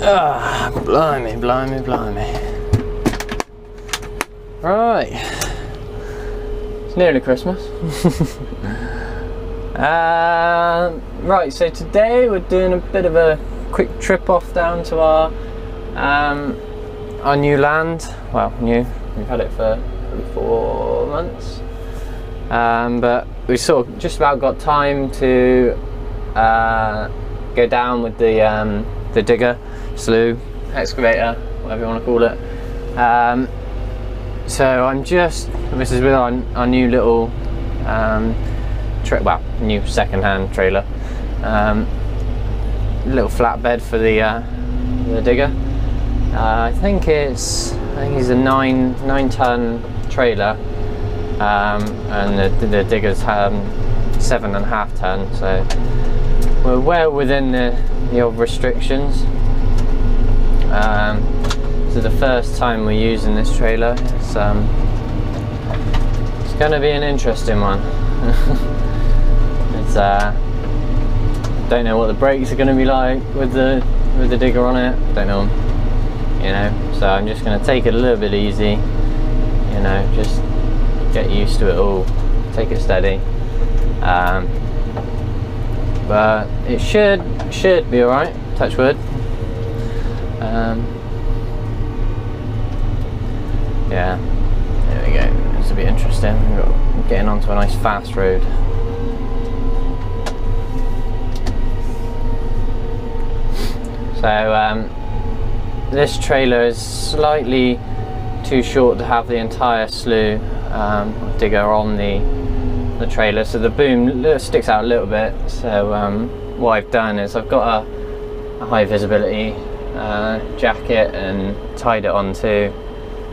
Ah, blimey, blimey, blimey. Right, it's nearly Christmas. Right, so today we're doing a bit of a quick trip off down to our new land. Well, new, we've had it for 4 months, but we sort of just about got time to go down with the digger, slough, excavator, whatever you want to call it. So this is with our new little new second-hand trailer, little flatbed for the digger. I think it's a 9-ton trailer, and the digger's 7.5 ton, so we're well within the old restrictions. This is the first time we're using this trailer. It's going to be an interesting one. It's don't know what the brakes are going to be like with the digger on it. Don't know, you know. So I'm just going to take it a little bit easy, you know, just get used to it all, take it steady. But it should be all right. Touch wood. Yeah, there we go. This will be interesting. We're getting onto a nice fast road. So this trailer is slightly too short to have the entire slough digger on the trailer, so the boom sticks out a little bit. So what I've done is I've got a high visibility jacket and tied it onto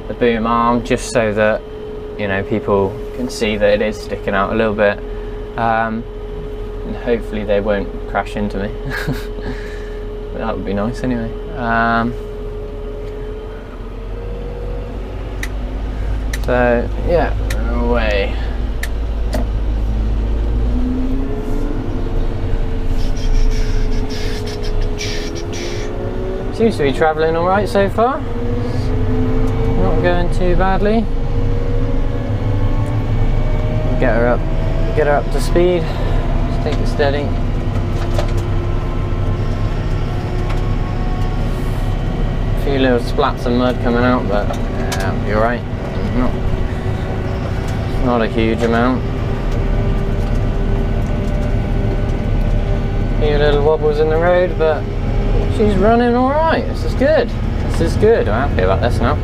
the boom arm, just so that, you know, people can see that it is sticking out a little bit, and hopefully they won't crash into me. That would be nice anyway. So yeah, away. Seems to be travelling all right so far. Not going too badly. Get her up to speed. Just take it steady. A few little splats of mud coming out, but yeah, it'll be all right. Not a huge amount. A few little wobbles in the road, but she's running all right. This is good. This is good. I'm happy about this now.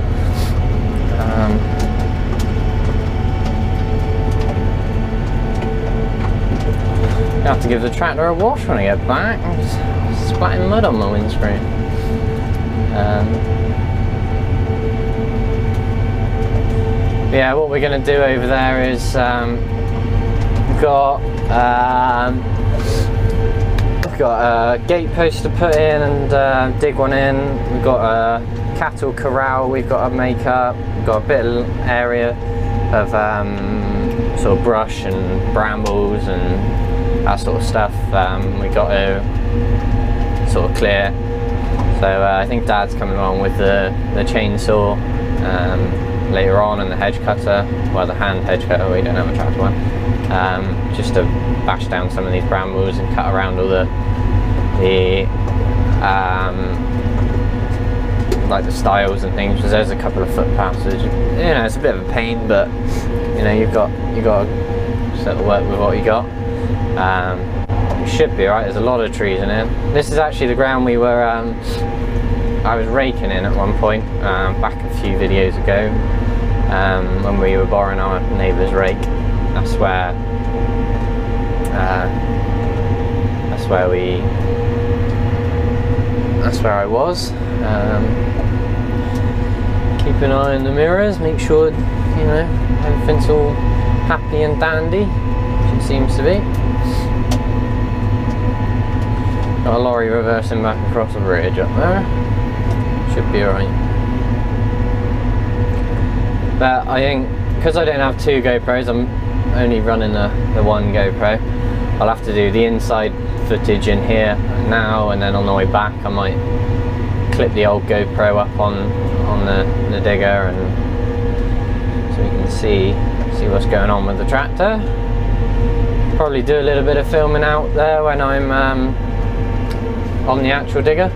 I have to give the tractor a wash when I get back. I'm just splatting mud on my windscreen. Yeah, what we're going to do over there is we've got a gate post to put in and dig one in. We've got a cattle corral we've got to make up. We've got a bit of area of sort of brush and brambles and that sort of stuff we've got to sort of clear. So I think Dad's coming along with the chainsaw later on, and the hedge cutter, well, the hand hedge cutter, we don't have a tractor one, just to bash down some of these brambles and cut around all the like the stiles and things, because there's a couple of footpaths. You know, it's a bit of a pain, but you know, you got to sort of work with what you got. It should be alright. There's a lot of trees in it. This is actually the ground we were I was raking in at one point back a few videos ago, when we were borrowing our neighbour's rake. That's where I was. Keep an eye on the mirrors, make sure, you know, everything's all happy and dandy, which it seems to be. Got a lorry reversing back across the bridge up there. Should be alright. But I think, because I don't have 2 GoPros, I'm only running the 1 GoPro. I'll have to do the inside footage in here now, and then on the way back I might clip the old GoPro up on the digger, and so you can see what's going on with the tractor. Probably do a little bit of filming out there when I'm on the actual digger.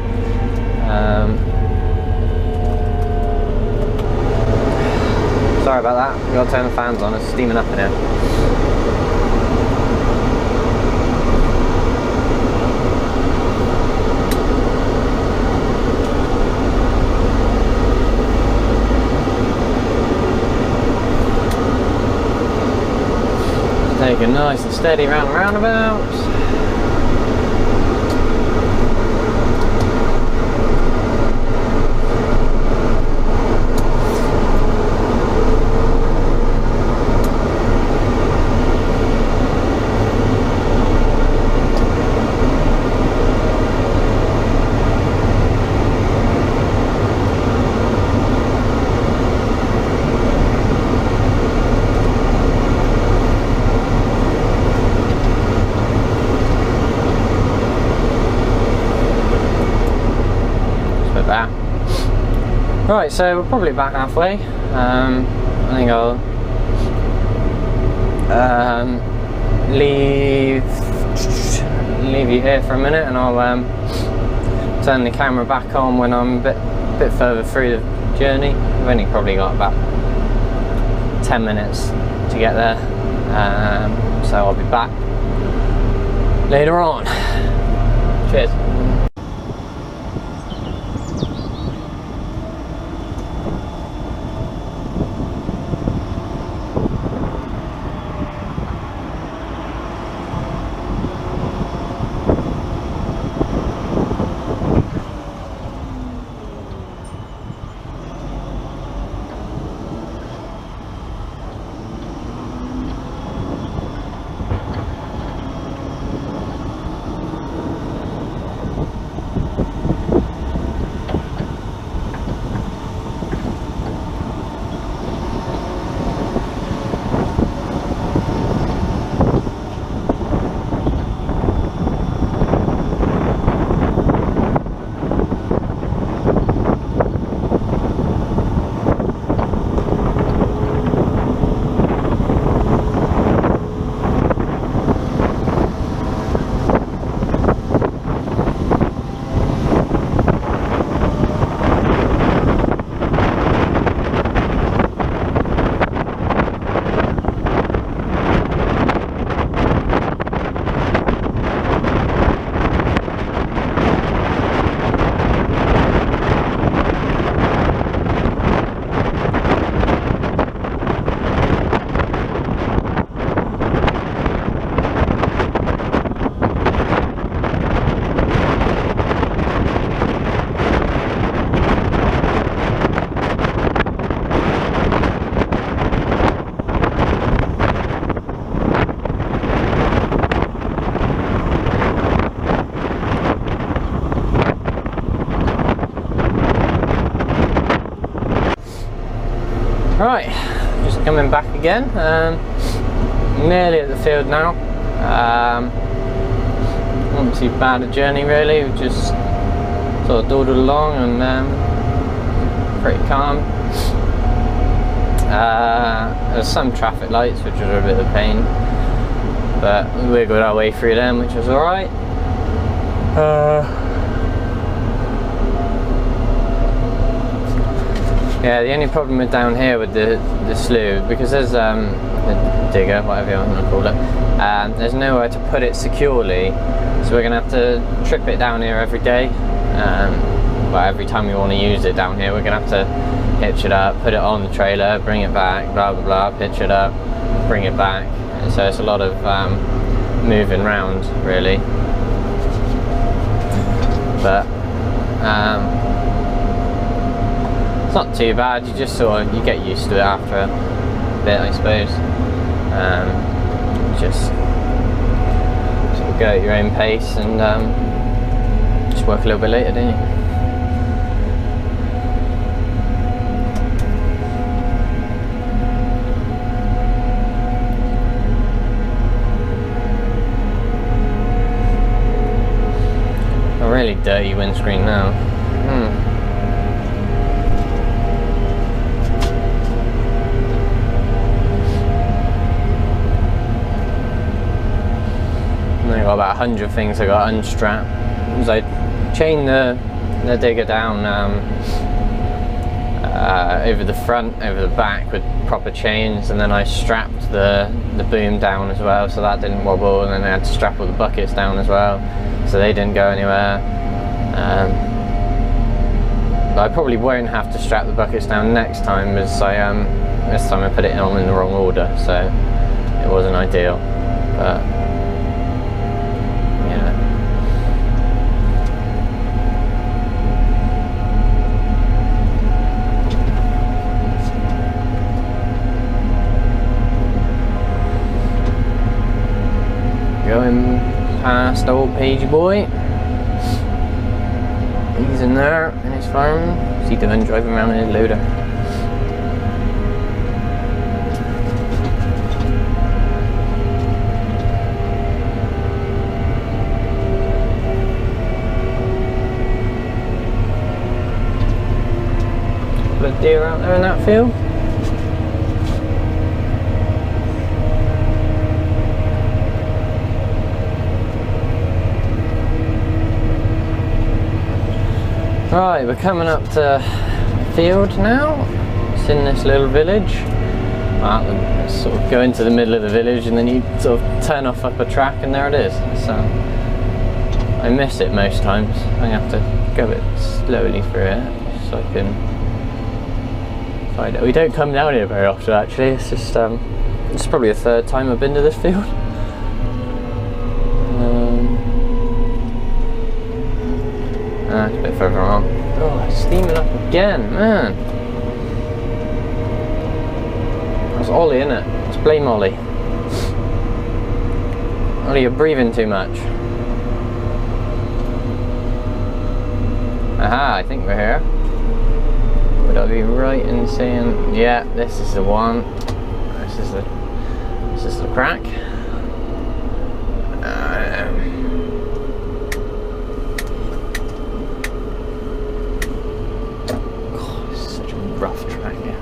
Sorry about that, we've got to turn the fans on, it's steaming up in here. Take it nice and steady round the roundabouts. Right, so we're probably about halfway. I think I'll leave you here for a minute, and I'll turn the camera back on when I'm a bit further through the journey. I've only probably got about 10 minutes to get there, so I'll be back later on. Cheers. Right, just coming back again, nearly at the field now. Not too bad a journey really, we've just sort of dawdled along and pretty calm. There's some traffic lights which are a bit of a pain, but we wiggled our way through them, which was alright. Yeah, the only problem with down here with the slough, because there's the digger, whatever you want to call it, there's nowhere to put it securely, so we're going to have to trip it down here every day. Well, every time we want to use it down here, we're going to have to hitch it up, put it on the trailer, bring it back, blah blah blah, hitch it up, bring it back. And so it's a lot of moving around really. But it's not too bad. You just sort of get used to it after a bit, I suppose. Just sort of go at your own pace and just work a little bit later, don't you? A really dirty windscreen now. got about 100 things I got unstrapped. As I chained the digger down over the front, over the back with proper chains, and then I strapped the boom down as well, so that didn't wobble, and then I had to strap all the buckets down as well, so they didn't go anywhere. But I probably won't have to strap the buckets down next time, as this time I put it on in the wrong order, so it wasn't ideal. But yeah. Going past old Pagey boy. He's in there in his farm. What's he doing? Driving around in his loader. Couple of deer out there in that field. Right, we're coming up to the field now. It's in this little village. Sort of go into the middle of the village and then you sort of turn off up a track and there it is. So I miss it most times. I have to go a bit slowly through it so I can find it. We don't come down here very often actually. It's just it's probably the third time I've been to this field. It's a bit further on. Oh, it's steaming up again, man. That's Ollie, isn't it? Let's blame Ollie. Ollie, you're breathing too much. Aha, I think we're here. Would I be right in saying, yeah, this is the one. This is the crack. Rough track here.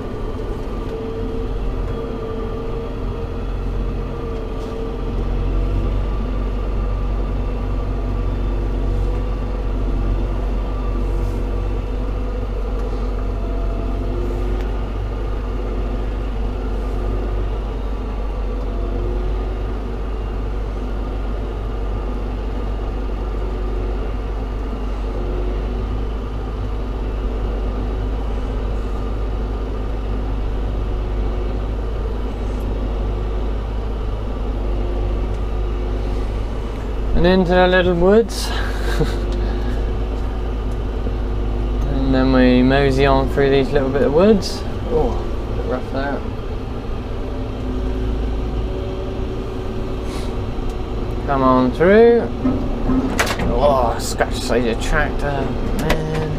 And into the little woods. And then we mosey on through these little bit of woods. Oh, a bit rough there. Come on through. Oh, scratch the side of the tractor, man.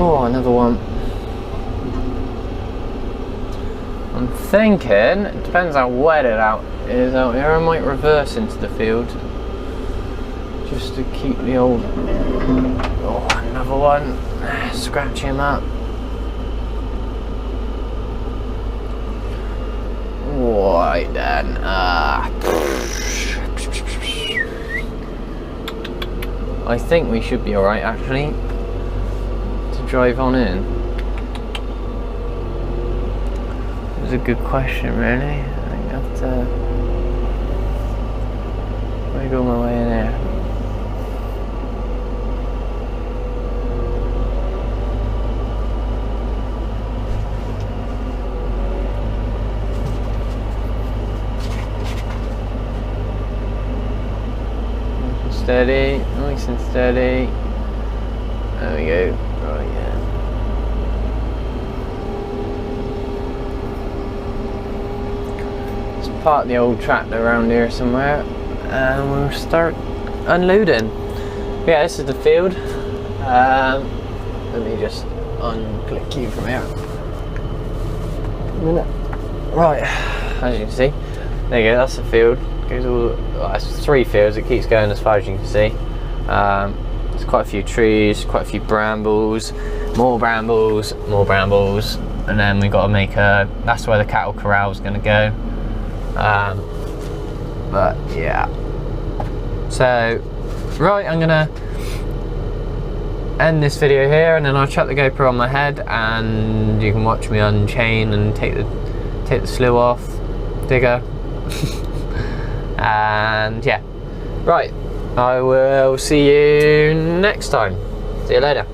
Oh, another one. I'm thinking, it depends how wet it is out here, I might reverse into the field just to keep the old, oh, another one, scratch him up. Right then, I think we should be alright actually to drive on in. It's a good question, really. I think I have to wiggle my way in there. Nice and steady, nice and steady. There we go. Right, yeah. Park the old tractor around here somewhere and we'll start unloading. Yeah, this is the field. Let me just unclick you from here. A minute. Right, as you can see, there you go, that's the field. It goes all, well, it's 3 fields, it keeps going as far as you can see. There's quite a few trees, quite a few brambles, more brambles, more brambles, and then we've got to make a, that's where the cattle corral is going to go. But yeah. So, right, I'm gonna end this video here, and then I'll chuck the GoPro on my head, and you can watch me unchain and take the slew off, digger, and yeah. Right, I will see you next time. See you later.